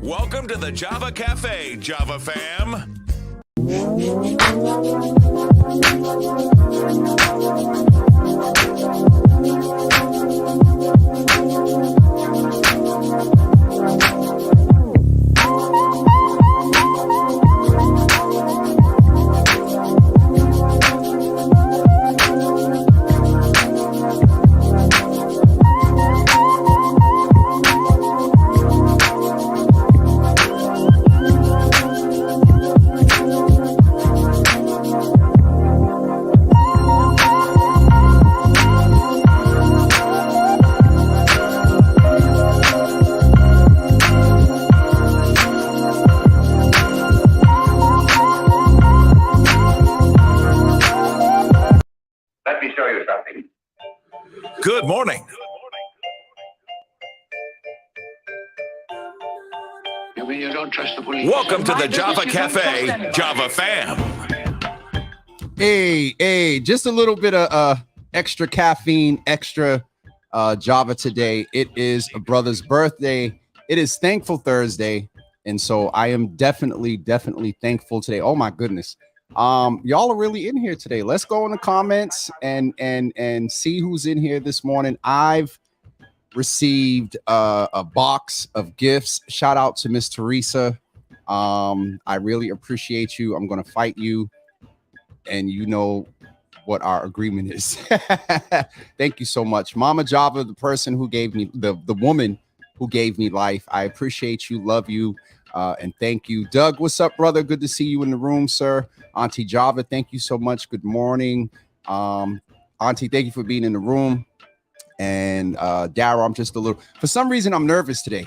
Welcome to the Java Cafe, Java fam. Let me show you something. Good morning. You mean you don't trust the police? Welcome to the Java Cafe, Java fam. Hey, just a little bit of extra caffeine, extra Java today. It is a brother's birthday. It is Thankful Thursday. And so I am definitely thankful today. Oh my goodness. Y'all are really in here today. Let's go in the comments and see who's in here this morning. I've received a box of gifts. Shout out to Miss Teresa. I really appreciate you. I'm going to fight you. And you know what our agreement is. Thank you so much. Mama Java, the person who gave me, the woman who gave me life. I appreciate you, love you, and thank you. Doug, what's up, brother? Good to see you in the room, sir. Auntie Java, thank you so much. Good morning. Auntie, thank you for being in the room. And Daryl, I'm just a little, for some reason, I'm nervous today.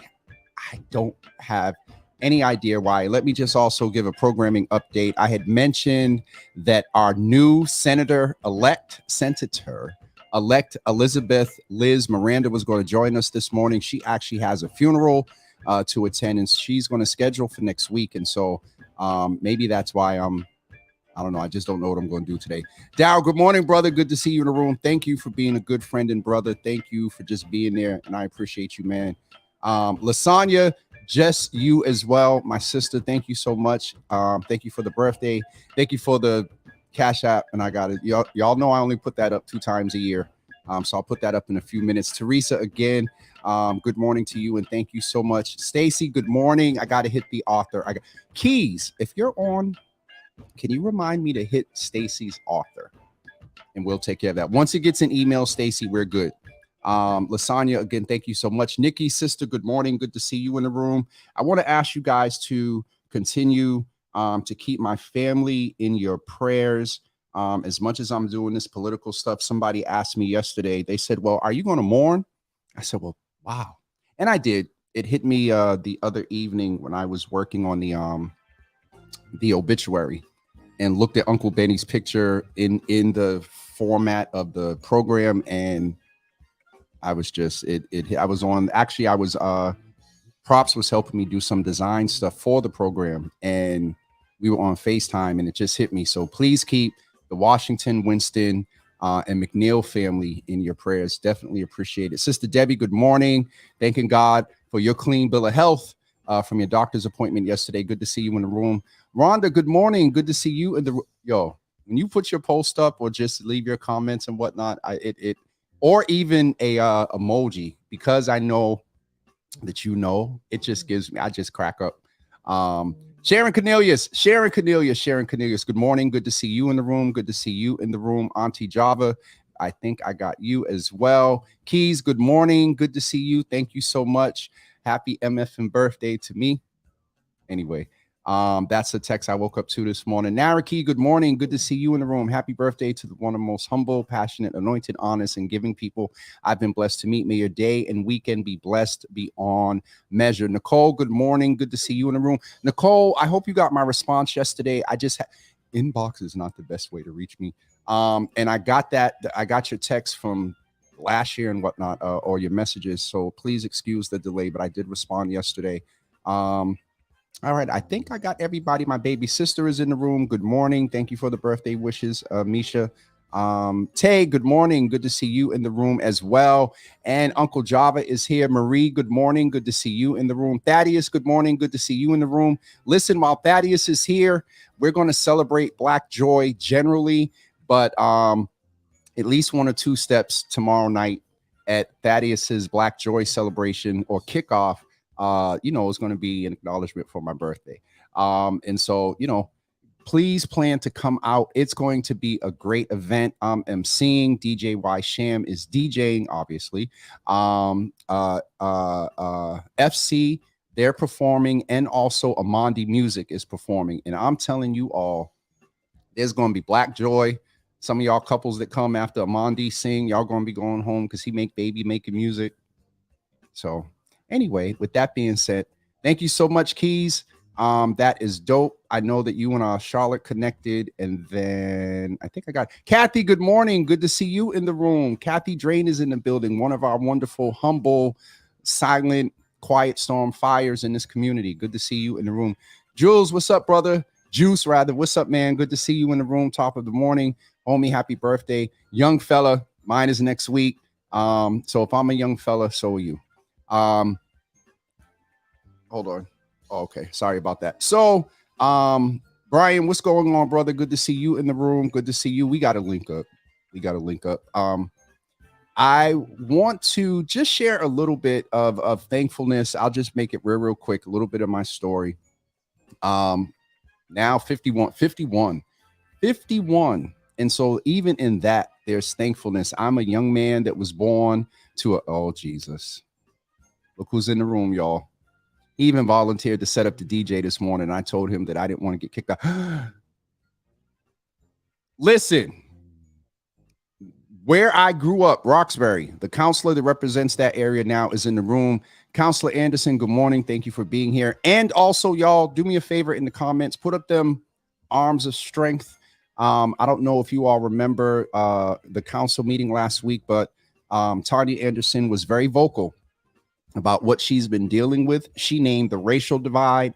I don't have any idea why. Let me just also give a programming update. I had mentioned that our new Senator-elect Elizabeth Liz Miranda was going to join us this morning. She actually has a funeral to attend, and she's going to schedule for next week. And so maybe that's why I don't know. I just don't know what I'm going to do today. Daryl, good morning, brother. Good to see you in the room. Thank you for being a good friend and brother. Thank you for just being there, and I appreciate you, man. Lasagna, just you as well, my sister. Thank you so much. Thank you for the birthday. Thank you for the Cash App, and I got it. Y'all know I only put that up 2 times a year, so I'll put that up in a few minutes. Teresa, again, good morning to you, and thank you so much. Stacy, good morning. I got to hit the author. I got Keys. If you're on, can you remind me to hit Stacy's author, and we'll take care of that. Once it gets an email, Stacy, we're good. Lasagna, again, thank you so much. Nikki, sister, good morning. Good to see you in the room. I want to ask you guys to continue to keep my family in your prayers. As much as I'm doing this political stuff, somebody asked me yesterday, they said, well, are you going to mourn? I said, well, wow. And I did. It hit me the other evening when I was working on the obituary and looked at Uncle Benny's picture in the format of the program, and I was just I was on, actually I was Props was helping me do some design stuff for the program, and we were on FaceTime, and it just hit me. So please keep the Washington, Winston, and McNeil family in your prayers. Definitely appreciate it. Sister Debbie, good morning. Thanking God for your clean bill of health from your doctor's appointment yesterday. Good to see you in the room. Rhonda, good morning. Good to see you in the yo. When you put your post up or just leave your comments and whatnot, or even a emoji, because I know that you know, it just gives me, I just crack up. Sharon Cornelius, good morning. Good to see you in the room. Good to see you in the room. Auntie Java, I think I got you as well. Keys, good morning. Good to see you. Thank you so much. Happy MFN birthday to me. Anyway, that's the text I woke up to this morning. Naraki, good morning. Good to see you in the room. Happy birthday to one of the most humble, passionate, anointed, honest, and giving people I've been blessed to meet. May your day and weekend be blessed beyond measure. Nicole, good morning. Good to see you in the room. Nicole, I hope you got my response yesterday. I just inbox is not the best way to reach me. And I got that. I got your text from last year and whatnot, or your messages. So please excuse the delay, but I did respond yesterday. All right, I think I got everybody. My baby sister is in the room. Good morning. Thank you for the birthday wishes, Misha. Tay, good morning. Good to see you in the room as well. And Uncle Java is here. Marie, good morning. Good to see you in the room. Thaddeus, good morning. Good to see you in the room. Listen, while Thaddeus is here, we're going to celebrate Black Joy generally, but at least 1 or 2 steps tomorrow night at Thaddeus's Black Joy celebration or kickoff. It's going to be an acknowledgement for my birthday. And so, please plan to come out. It's going to be a great event. I'm emceeing. DJ Y Sham is DJing, obviously. FC, they're performing, and also Amandi Music is performing. And I'm telling you all, there's going to be Black Joy. Some of y'all couples that come after Amandi sing, y'all going to be going home because he making music. So anyway, with that being said, thank you so much, Keys. That is dope. I know that you and Charlotte connected, and then I think I got Kathy. Good morning. Good to see you in the room. Kathy Drain is in the building. One of our wonderful, humble, silent, quiet storm fires in this community. Good to see you in the room. Jules, what's up, brother? Juice, rather. What's up, man? Good to see you in the room. Top of the morning. Homie, happy birthday. Young fella, mine is next week. So if I'm a young fella, so are you. Hold on. Okay, sorry about that. So, Brian, what's going on, brother? Good to see you in the room. Good to see you. We got to link up. I want to just share a little bit of thankfulness. I'll just make it real quick. A little bit of my story. Now 51. And so even in that, there's thankfulness. I'm a young man that was born to oh, Jesus. Look who's in the room, y'all. He even volunteered to set up the DJ this morning. I told him that I didn't want to get kicked out. Listen, where I grew up, Roxbury, the counselor that represents that area now is in the room. Counselor Anderson, good morning. Thank you for being here. And also, y'all, do me a favor in the comments. Put up them arms of strength. I don't know if you all remember the council meeting last week, but Tanya Anderson was very vocal about what she's been dealing with. She named the racial divide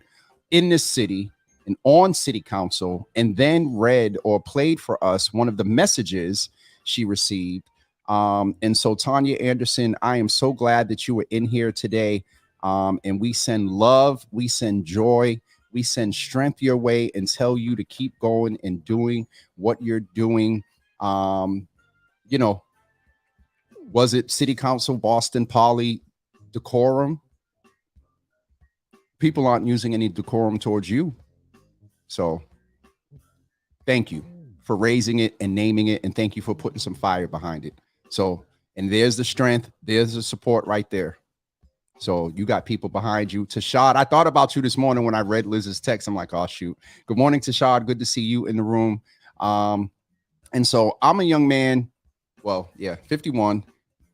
in this city and on city council, and then read or played for us one of the messages she received. And so Tanya Anderson, I am so glad that you were in here today. And we send love, we send joy, we send strength your way and tell you to keep going and doing what you're doing. Was it City Council, Boston Poly, decorum? People aren't using any decorum towards you. So thank you for raising it and naming it. And thank you for putting some fire behind it. So, and there's the strength. There's the support right there. So you got people behind you. Tashad, I thought about you this morning when I read Liz's text. I'm like, oh, shoot. Good morning, Tashad. Good to see you in the room. And so I'm a young man. Well, yeah, 51.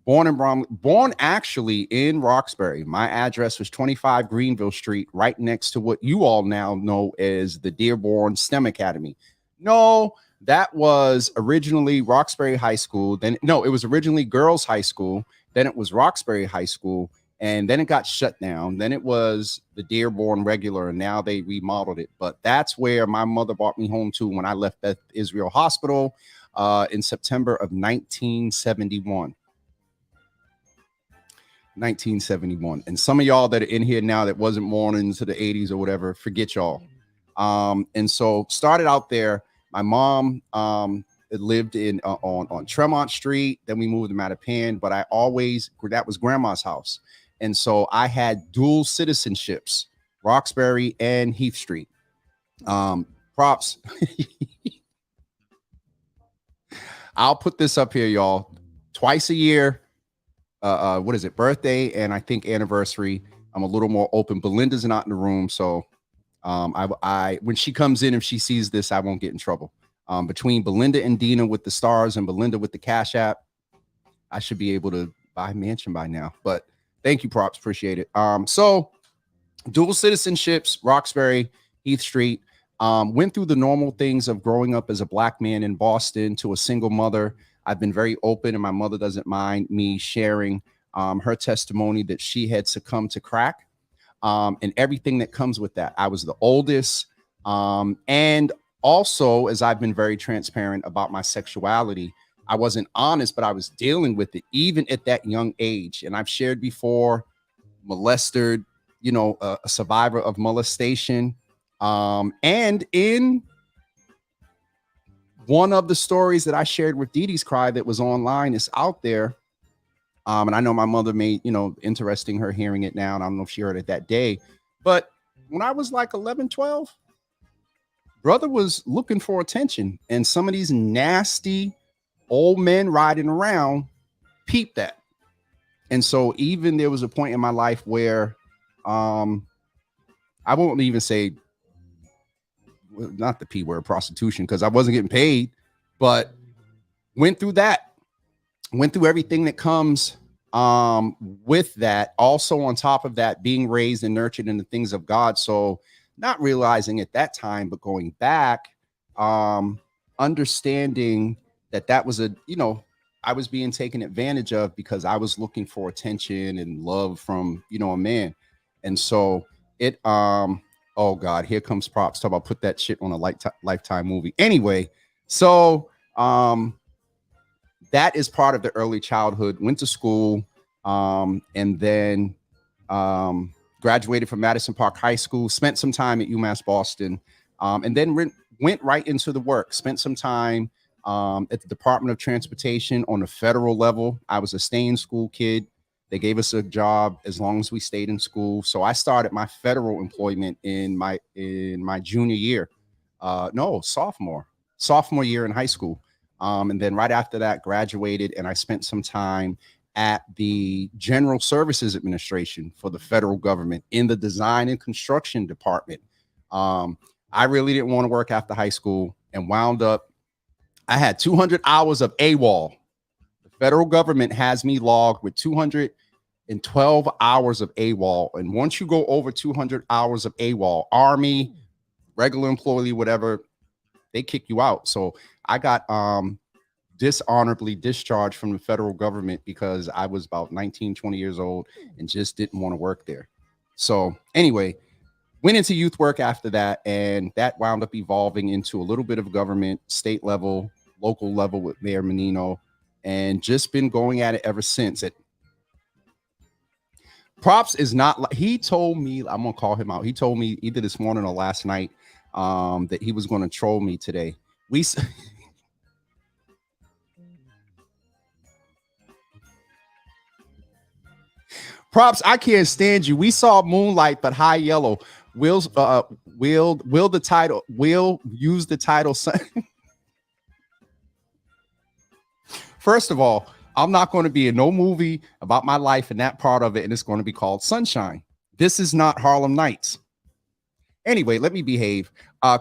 Born actually in Roxbury. My address was 25 Greenville Street, right next to what you all now know as the Dearborn STEM Academy. No, that was originally Roxbury High School. It was originally Girls High School. Then it was Roxbury High School. And then it got shut down. Then it was the Dearborn regular, and now they remodeled it. But that's where my mother brought me home to when I left Beth Israel Hospital in September of 1971. 1971. And some of y'all that are in here now that wasn't born into the 80s or whatever, forget y'all. And so started out there. My mom lived on Tremont Street. Then we moved to Mattapan, but that was grandma's house. And so I had dual citizenships, Roxbury and Heath Street. Props. I'll put this up here, y'all. Twice a year. What is it? Birthday and I think anniversary. I'm a little more open. Belinda's not in the room, so I when she comes in, if she sees this, I won't get in trouble. Between Belinda and Dina with the stars and Belinda with the Cash App, I should be able to buy a mansion by now. But thank you, Props. Appreciate it. So dual citizenships, Roxbury, Heath Street. Went through the normal things of growing up as a black man in Boston to a single mother. I've been very open, and my mother doesn't mind me sharing her testimony that she had succumbed to crack and everything that comes with that. I was the oldest, and Also, as I've been very transparent about my sexuality, I wasn't honest, but I was dealing with it even at that young age. And I've shared before, molested, a survivor of molestation. And in one of the stories that I shared with Dee Dee's Cry that was online, is out there. And I know my mother made, interesting her hearing it now. And I don't know if she heard it that day. But when I was like 11, 12, brother was looking for attention. And some of these nasty old men riding around peeped that. And so even there was a point in my life where I won't even say, not the P word, prostitution, because I wasn't getting paid, but went through everything that comes with that. Also, on top of that, being raised and nurtured in the things of God. So not realizing at that time, but going back, understanding that was I was being taken advantage of because I was looking for attention and love from, a man. And so it, oh God, here comes Props. Talk about put that shit on a Lifetime movie. Anyway, so that is part of the early childhood. Went to school, and then graduated from Madison Park High School, spent some time at UMass Boston, and then went right into the work. Spent some time at the Department of Transportation on the federal level. I was a stay-in-school kid. They gave us a job as long as we stayed in school. So I started my federal employment in my junior year. Sophomore year in high school. And then right after that, graduated, and I spent some time at the General Services Administration for the federal government in the design and construction department. I really didn't want to work after high school and wound up, I had 200 hours of AWOL. The federal government has me logged with 212 hours of AWOL. And once you go over 200 hours of AWOL, Army, regular employee, whatever, they kick you out. So I got dishonorably discharged from the federal government because I was about 19, 20 years old and just didn't want to work there. So anyway, went into youth work after that, and that wound up evolving into a little bit of government, state level, local level with Mayor Menino, and just been going at it ever since. Props is not like, he told me, I'm gonna call him out. He told me either this morning or last night that he was going to troll me today. Props, I can't stand you. We saw Moonlight, but High Yellow. Will use the title. First of all, I'm not going to be in no movie about my life and that part of it, and it's going to be called Sunshine. This is not Harlem Nights. Anyway, let me behave.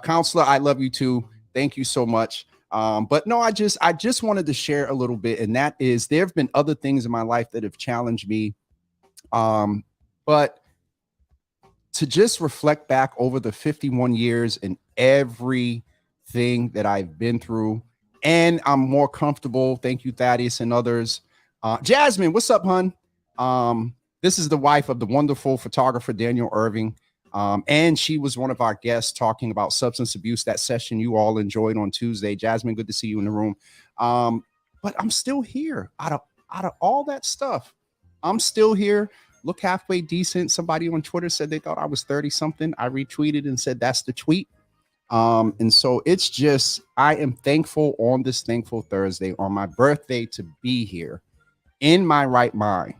Counselor, I love you too. Thank you so much. But no, I just wanted to share a little bit, and that is, there have been other things in my life that have challenged me. But to just reflect back over the 51 years and everything that I've been through, and I'm more comfortable. Thank you, Thaddeus and others. Jasmine, what's up, hun? This is the wife of the wonderful photographer, Daniel Irving. And she was one of our guests talking about substance abuse, that session you all enjoyed on Tuesday. Jasmine, good to see you in the room. But I'm still here. Out of all that stuff, I'm still here. Look halfway decent. Somebody on Twitter said they thought I was 30 something. I retweeted and said that's the tweet. And so it's just, I am thankful on this thankful Thursday, on my birthday, to be here in my right mind.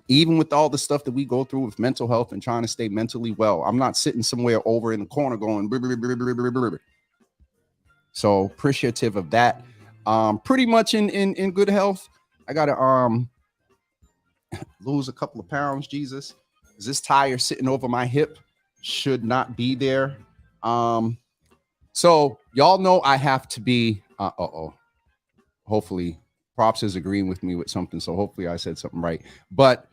Even with all the stuff that we go through with mental health and trying to stay mentally well, I'm not sitting somewhere over in the corner going, blah, blah, blah, blah, blah, blah, blah. So appreciative of that. Pretty much in good health. I got to lose a couple of pounds. Jesus, is this tire sitting over my hip? Should not be there. So y'all know I have to be, hopefully Props is agreeing with me with something. So hopefully I said something right, but,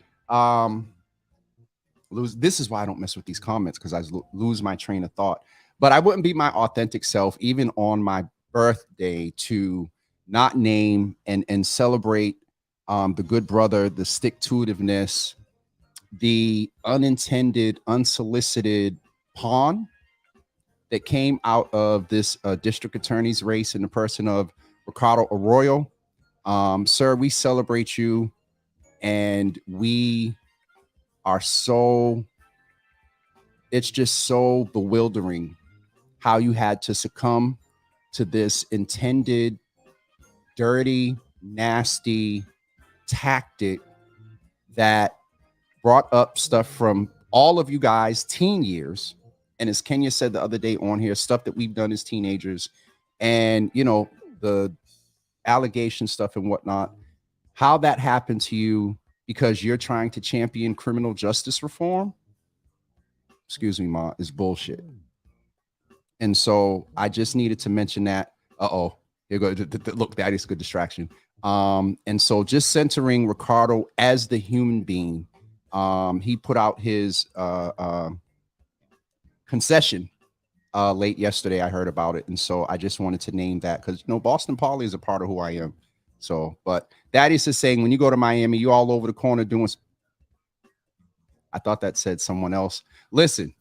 this is why I don't mess with these comments, because I lose my train of thought. But I wouldn't be my authentic self, even on my birthday, to not name and celebrate the good brother, the stick-to-itiveness, the unintended, unsolicited pawn that came out of this district attorney's race in the person of Ricardo Arroyo. Sir, we celebrate you, and we are so, it's just so bewildering how you had to succumb to this intended, dirty, nasty tactic that brought up stuff from all of you guys' teen years. And as Kenya said the other day on here, stuff that we've done as teenagers, and, you know, the allegation stuff and whatnot, how that happened to you because you're trying to champion criminal justice reform, excuse me, Ma, is bullshit. And so I just needed to mention that. Uh-oh, here go. Look, that is a good distraction. And so just centering Ricardo as the human being, he put out his concession late yesterday. I heard about it. And so I just wanted to name that because, you know, Boston Poly is a part of who I am. So, but Thaddeus is saying, when you go to Miami, you all over the corner doing. I thought that said someone else. Listen,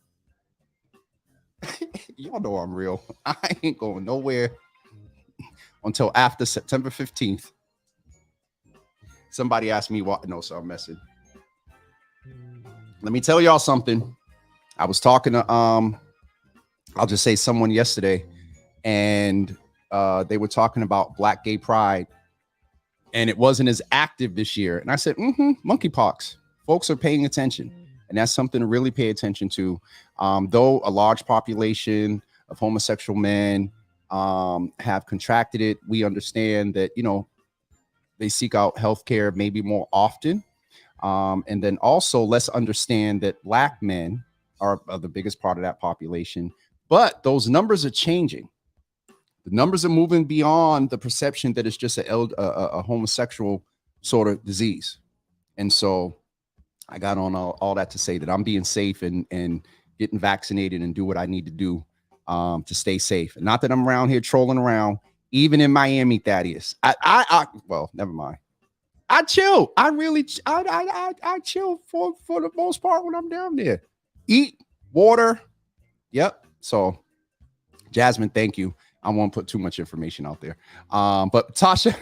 y'all know I'm real. I ain't going nowhere until after September 15th. Somebody asked me what. No, so I'm messing. Let me tell y'all something. I was talking to I'll just say someone yesterday, and they were talking about Black Gay Pride, and it wasn't as active this year. And I said, monkeypox. Folks are paying attention, and that's something to really pay attention to. Though a large population of homosexual men have contracted it, we understand that, you know, they seek out healthcare maybe more often. And then also let's understand that Black men are the biggest part of that population, but those numbers are changing. The numbers are moving beyond the perception that it's just a homosexual sort of disease. And so I got on all that to say that I'm being safe and getting vaccinated and do what I need to do to stay safe. And not that I'm around here trolling around, even in Miami, Thaddeus. Well, never mind. I chill. I chill for the most part when I'm down there. Eat, water. Yep. So, Jasmine, thank you. I won't put too much information out there. But Tasha,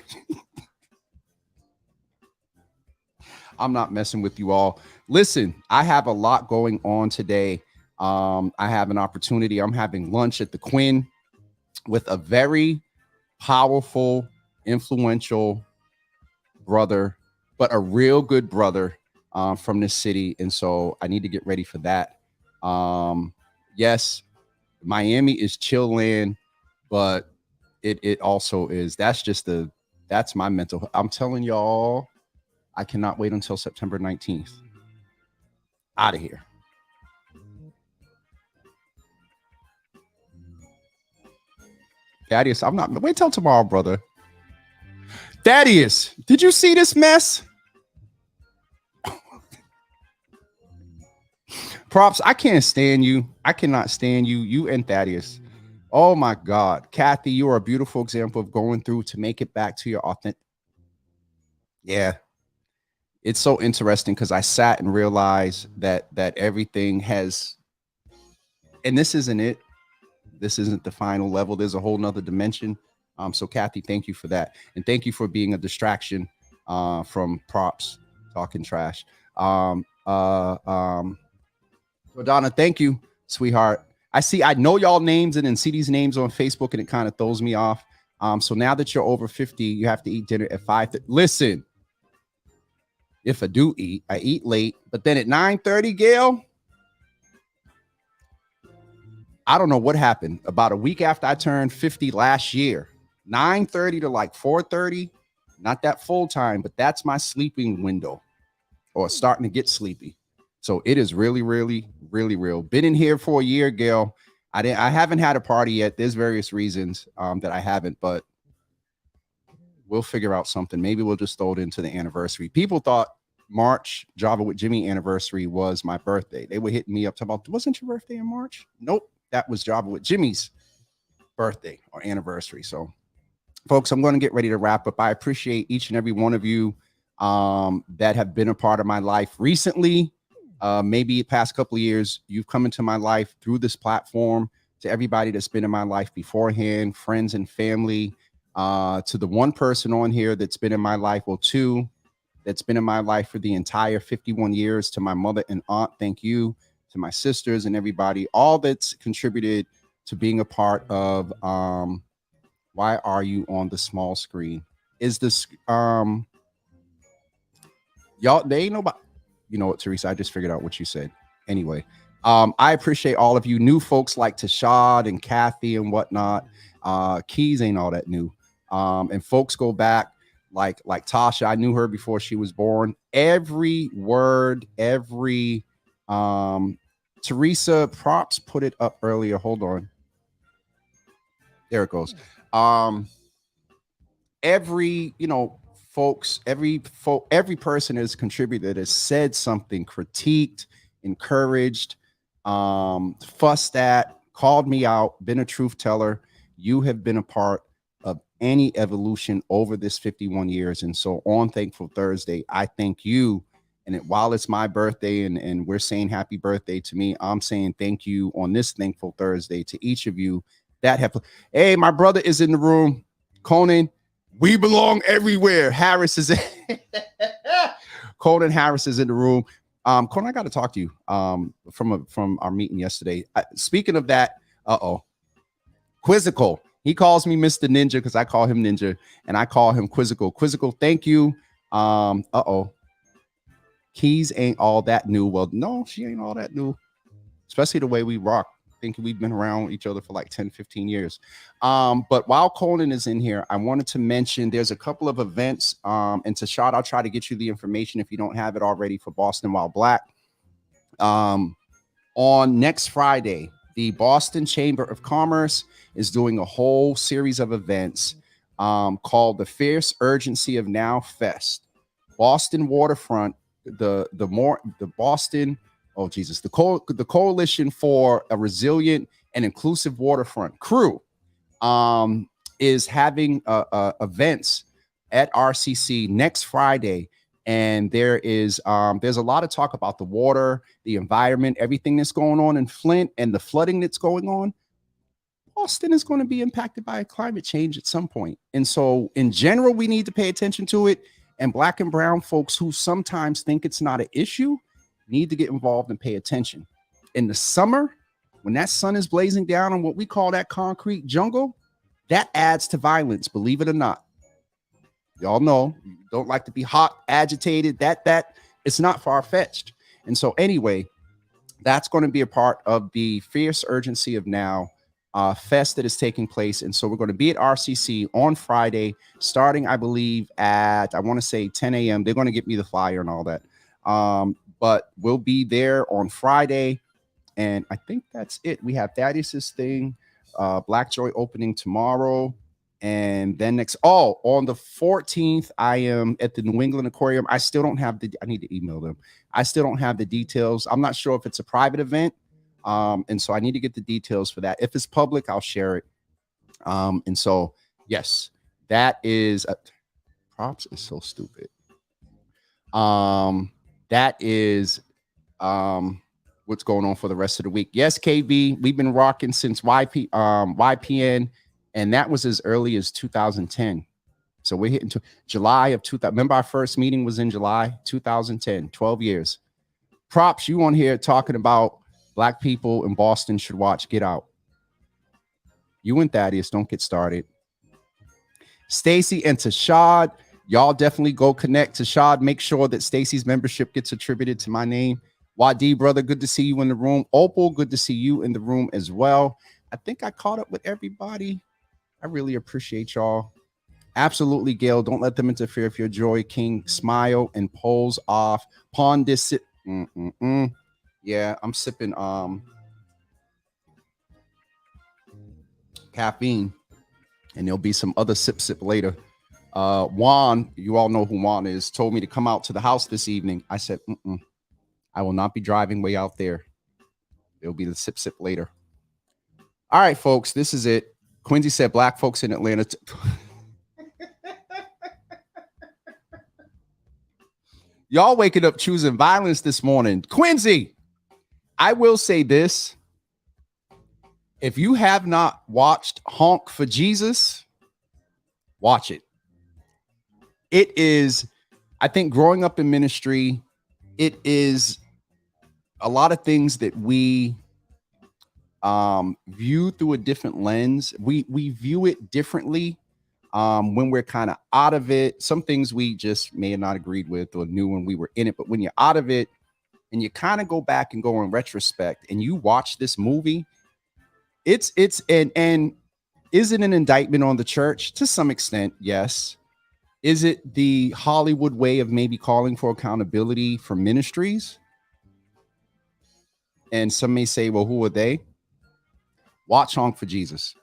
I'm not messing with you all. Listen, I have a lot going on today. I have an opportunity. I'm having lunch at the Quinn with a very powerful, influential brother, but a real good brother from this city. And so I need to get ready for that. Yes, Miami is chill land, but it also is. That's my mental. I'm telling y'all, I cannot wait until September 19th. Out of here. Thaddeus, I'm not. Wait till tomorrow, brother. Thaddeus, did you see this mess? Props, I can't stand you. I cannot stand you. You and Thaddeus. Oh my God. Kathy, you are a beautiful example of going through to make it back to your authentic. Yeah. It's so interesting because I sat and realized that everything has, and this isn't it. This isn't the final level. There's a whole nother dimension. So Kathy, thank you for that. And thank you for being a distraction from Props talking trash. Donna, thank you, sweetheart. I know y'all names and then see these names on Facebook and it kind of throws me off. So now that you're over 50, you have to eat dinner at 5. Listen, if I do eat, I eat late, but then at 9:30, Gail, I don't know what happened. About a week after I turned 50 last year, 9:30 to like 4:30, not that full time, but that's my sleeping window or starting to get sleepy. So it is really, really, really real. Been in here for a year, Gail. I haven't had a party yet. There's various reasons that I haven't, but we'll figure out something. Maybe we'll just throw it into the anniversary. People thought March Java with Jimmy anniversary was my birthday. They were hitting me up talking about, wasn't your birthday in March? Nope. That was Java with Jimmy's birthday or anniversary. So folks, I'm going to get ready to wrap up. I appreciate each and every one of you that have been a part of my life recently. Maybe the past couple of years, you've come into my life through this platform. to everybody that's been in my life beforehand, friends and family, to the one person on here that's been in my life, well, two that's been in my life for the entire 51 years, to my mother and aunt, thank you, to my sisters and everybody, all that's contributed to being a part of Why Are You on the Small Screen? Is this y'all, they ain't nobody, you know what, Teresa, I just figured out what you said. Anyway, I appreciate all of you new folks like Tashad and Kathy and whatnot. Keys ain't all that new. And folks go back like Tasha. I knew her before she was born. Every word, every Teresa Props put it up earlier. Hold on. There it goes. Every, you know, folks, every person has contributed, has said something, critiqued, encouraged, fussed at, called me out, been a truth teller. You have been a part of any evolution over this 51 years. And so on Thankful Thursday, I thank you. And while it's my birthday and we're saying happy birthday to me, I'm saying thank you on this Thankful Thursday to each of you that have. Hey, my brother is in the room. Conan, we belong everywhere. Harris is in. Conan Harris is in the room. Conan, I got to talk to you from our meeting yesterday. Speaking of that, Quizzical. He calls me Mr. Ninja because I call him Ninja, and I call him Quizzical. Quizzical, thank you. Keys ain't all that new. Well, no, she ain't all that new, especially the way we rock. I think we've been around each other for like 10, 15 years. But while Conan is in here, I wanted to mention there's a couple of events. And Tashad, I'll try to get you the information if you don't have it already for Boston While Black. On next Friday, the Boston Chamber of Commerce is doing a whole series of events called the Fierce Urgency of Now Fest. Boston Waterfront, the Boston, oh Jesus, the Coalition for a Resilient and Inclusive Waterfront crew is having events at RCC next Friday. And there's a lot of talk about the water, the environment, everything that's going on in Flint and the flooding that's going on. Boston is going to be impacted by climate change at some point. And so in general, we need to pay attention to it. And Black and brown folks who sometimes think it's not an issue need to get involved and pay attention. In the summer, when that sun is blazing down on what we call that concrete jungle, that adds to violence, believe it or not. Y'all know, you don't like to be hot, agitated, that it's not far-fetched. And so anyway, that's going to be a part of the Fierce Urgency of Now fest that is taking place. And so we're going to be at RCC on Friday, starting, I believe, at, I want to say 10 a.m. They're going to get me the flyer and all that. But we'll be there on Friday. And I think that's it. We have Thaddeus's thing, Black Joy opening tomorrow. And then on the 14th, I am at the New England Aquarium. I still don't have I need to email them. I still don't have the details. I'm not sure if it's a private event. And so I need to get the details for that. If it's public, I'll share it. And so, yes, that is Props is so stupid. That is what's going on for the rest of the week. Yes, KB, we've been rocking since YPN, and that was as early as 2010. So we're hitting to July of 2000. Remember our first meeting was in July 2010, 12 years. Props, you on here talking about Black people in Boston should watch Get Out. You and Thaddeus, don't get started. Stacy and Tashad, y'all definitely go connect. Tashad, make sure that Stacy's membership gets attributed to my name. Wadi, brother, good to see you in the room. Opal, good to see you in the room as well. I think I caught up with everybody. I really appreciate y'all. Absolutely, Gail. Don't let them interfere with your joy. King, smile and pulls off. Pawn this. Yeah, I'm sipping caffeine, and there'll be some other sip later. Juan, you all know who Juan is, told me to come out to the house this evening. I said, I will not be driving way out there. It'll be the sip later. All right, folks, this is it. Quincy said Black folks in Atlanta. Y'all waking up choosing violence this morning. Quincy, I will say this. If you have not watched Honk for Jesus, watch it. It is, I think, growing up in ministry, it is a lot of things that we view through a different lens. We view it differently when we're kind of out of it. Some things we just may have not agreed with or knew when we were in it, but when you're out of it and you kind of go back and go in retrospect and you watch this movie, it's and is it an indictment on the church? To some extent, yes. Is it the Hollywood way of maybe calling for accountability for ministries? And some may say, well, who are they? Watch Honk for Jesus.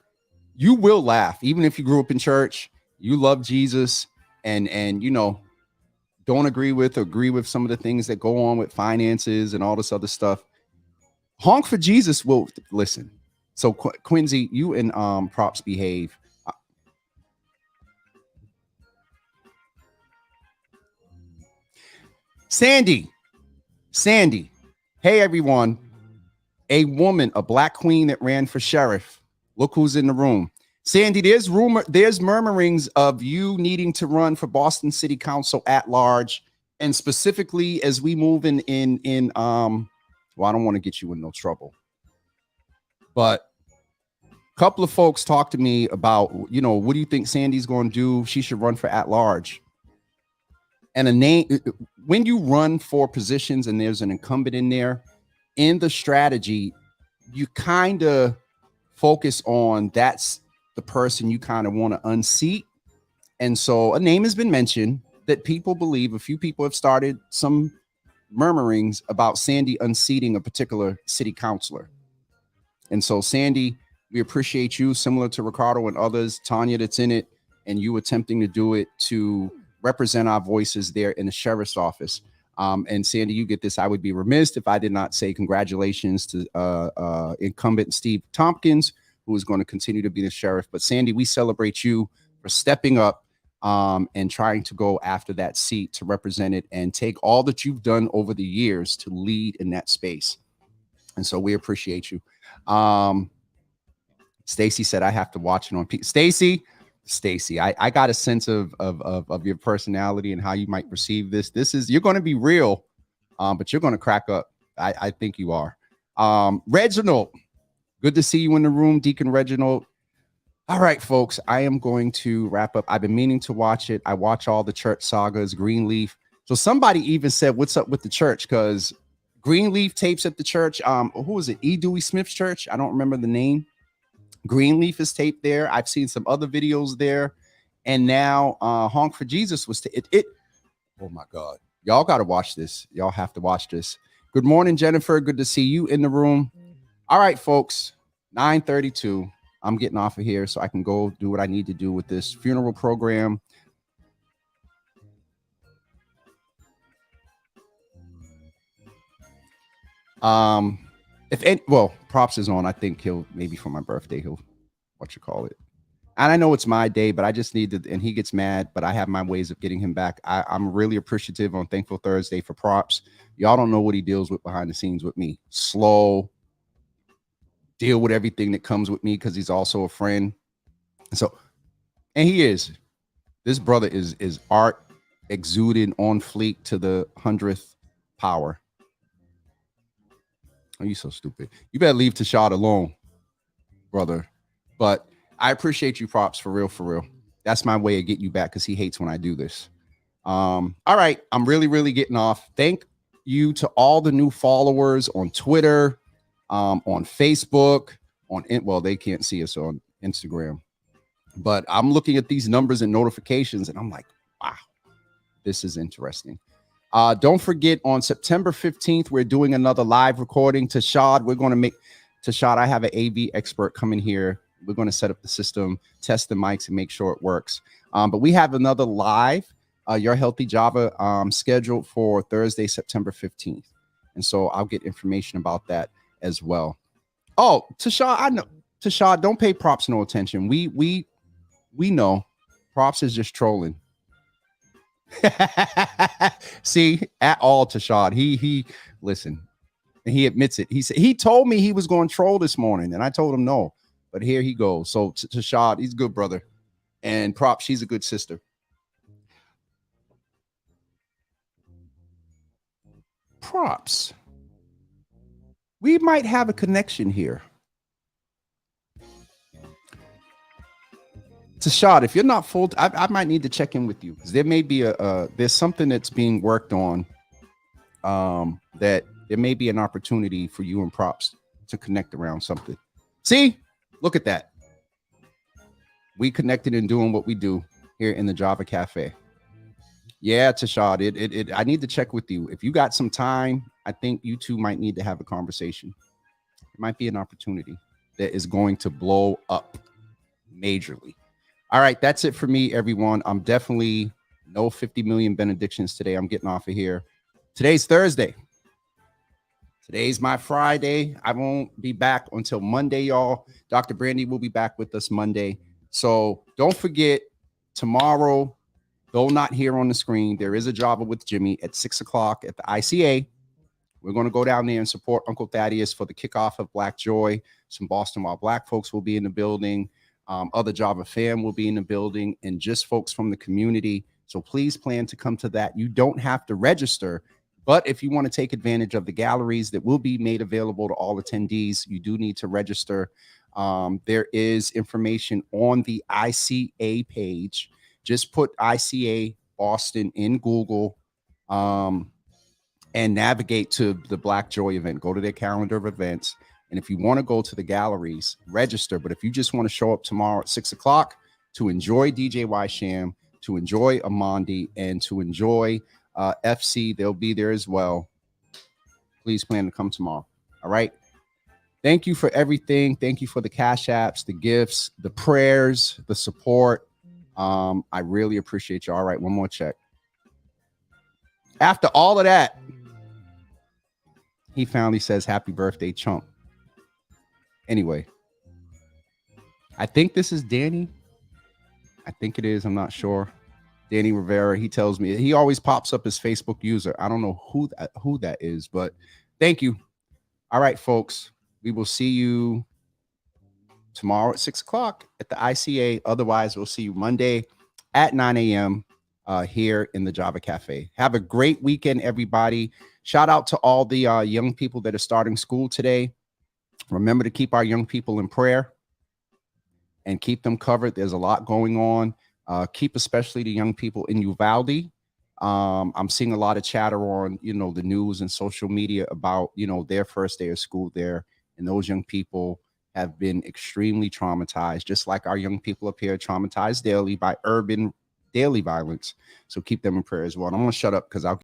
You will laugh, even if you grew up in church, you love Jesus, and you know, don't agree with some of the things that go on with finances and all this other stuff. Honk for Jesus will listen. So Quincy, you and Props behave. Sandy. Hey everyone. A woman, a black queen that ran for sheriff. Look who's in the room. Sandy, there's murmurings of you needing to run for Boston City Council at large, and specifically as we move in well, I don't want to get you in no trouble, but a couple of folks talked to me about, you know, what do you think Sandy's going to do? She should run for at large. And a name, when you run for positions and there's an incumbent in there, in the strategy, you kind of focus on that's the person you kind of want to unseat. And so a name has been mentioned that people believe, a few people have started some murmurings about Sandy unseating a particular city councilor. And so Sandy, we appreciate you, similar to Ricardo and others, Tanya that's in it, and you attempting to do it to represent our voices there in the sheriff's office. And Sandy, you get this. I would be remiss if I did not say congratulations to incumbent Steve Tompkins, who is going to continue to be the sheriff. But Sandy, we celebrate you for stepping up and trying to go after that seat to represent it and take all that you've done over the years to lead in that space. And so we appreciate you. Stacy said, I have to watch it on Stacy, I got a sense of your personality and how you might perceive this. You're going to be real, but you're going to crack up. I think you are. Reginald, good to see you in the room, Deacon Reginald. All right, folks, I am going to wrap up. I've been meaning to watch it. I watch all the church sagas, Greenleaf. So somebody even said, what's up with the church? Because Greenleaf tapes at the church. Who was it? E. Dewey Smith's church. I don't remember the name. Greenleaf is taped there. I've seen some other videos there. And now Honk for Jesus was oh my God. Y'all got to watch this. Y'all have to watch this. Good morning, Jennifer. Good to see you in the room. All right, folks, 9:32. I'm getting off of here so I can go do what I need to do with this funeral program. Props is on. I think he'll maybe for my birthday, he'll and I know it's my day, but I just need to, and he gets mad, but I have my ways of getting him back. I'm really appreciative on Thankful Thursday for Props. Y'all don't know what he deals with behind the scenes with me. Slow, deal with everything that comes with me because he's also a friend. So, and he is. This brother is art exuded on fleek to the 100th power. Oh, you so stupid. You better leave Tashad alone, brother. But I appreciate you, Props, for real. That's my way of getting you back because he hates when I do this. All right. I'm really getting off. Thank you to all the new followers on Twitter, on Facebook, they can't see us on Instagram. But I'm looking at these numbers and notifications, and I'm like, wow, this is interesting. Don't forget, on September 15th, we're doing another live recording. Tashad, I have an AV expert coming here. We're going to set up the system, test the mics, and make sure it works. But we have another live, Your Healthy Java, scheduled for Thursday, September 15th. And so I'll get information about that as well. Oh, Tashad, I know. Tashad, don't pay Props no attention. We know Props is just trolling. See, at all, Tashad. He listen. And he admits it. He said he told me he was going to troll this morning, and I told him no. But here he goes. So Tashad, he's a good brother, and Prop, she's a good sister. Props. We might have a connection here. Tashad, if you're not full, I might need to check in with you because there may be there's something that's being worked on. That there may be an opportunity for you and Props to connect around something. See, look at that. We connected and doing what we do here in the Java Cafe. Yeah, Tashad, I need to check with you. If you got some time, I think you two might need to have a conversation. It might be an opportunity that is going to blow up majorly. All right, that's it for me, everyone. I'm definitely no 50 million benedictions today. I'm getting off of here. Today's Thursday. Today's my Friday. I won't be back until Monday, y'all. Dr. Brandy will be back with us Monday. So don't forget, tomorrow, though not here on the screen, there is a Java with Jimmy at 6 o'clock at the ICA. We're going to go down there and support Uncle Thaddeus for the kickoff of Black Joy. Some Boston Wild Black folks will be in the building. Other Java fam will be in the building, and just folks from the community. So please plan to come to that. You don't have to register, but if you want to take advantage of the galleries that will be made available to all attendees, you do need to register. There is information on the ICA page. Just put ICA Boston in Google and navigate to the Black Joy event. Go to their calendar of events. And if you want to go to the galleries, register. But if you just want to show up tomorrow at 6 o'clock to enjoy DJ Y Sham, to enjoy Amandi, and to enjoy FC, they'll be there as well. Please plan to come tomorrow. All right. Thank you for everything. Thank you for the cash apps, the gifts, the prayers, the support. I really appreciate you. All right. One more check. After all of that, he finally says, happy birthday, chump. Anyway, I think this is Danny. I think it is. I'm not sure. Danny Rivera. He tells me he always pops up as Facebook user. I don't know who that is, but thank you. All right, folks. We will see you tomorrow at 6 o'clock at the ICA. Otherwise, we'll see you Monday at 9 a.m. Here in the Java Cafe. Have a great weekend, everybody. Shout out to all the young people that are starting school today. Remember to keep our young people in prayer and keep them covered. There's a lot going on. Keep especially the young people in Uvalde. I'm seeing a lot of chatter on, the news and social media about, their first day of school there. And those young people have been extremely traumatized, just like our young people up here, traumatized daily by urban daily violence. So keep them in prayer as well. And I'm going to shut up because I'll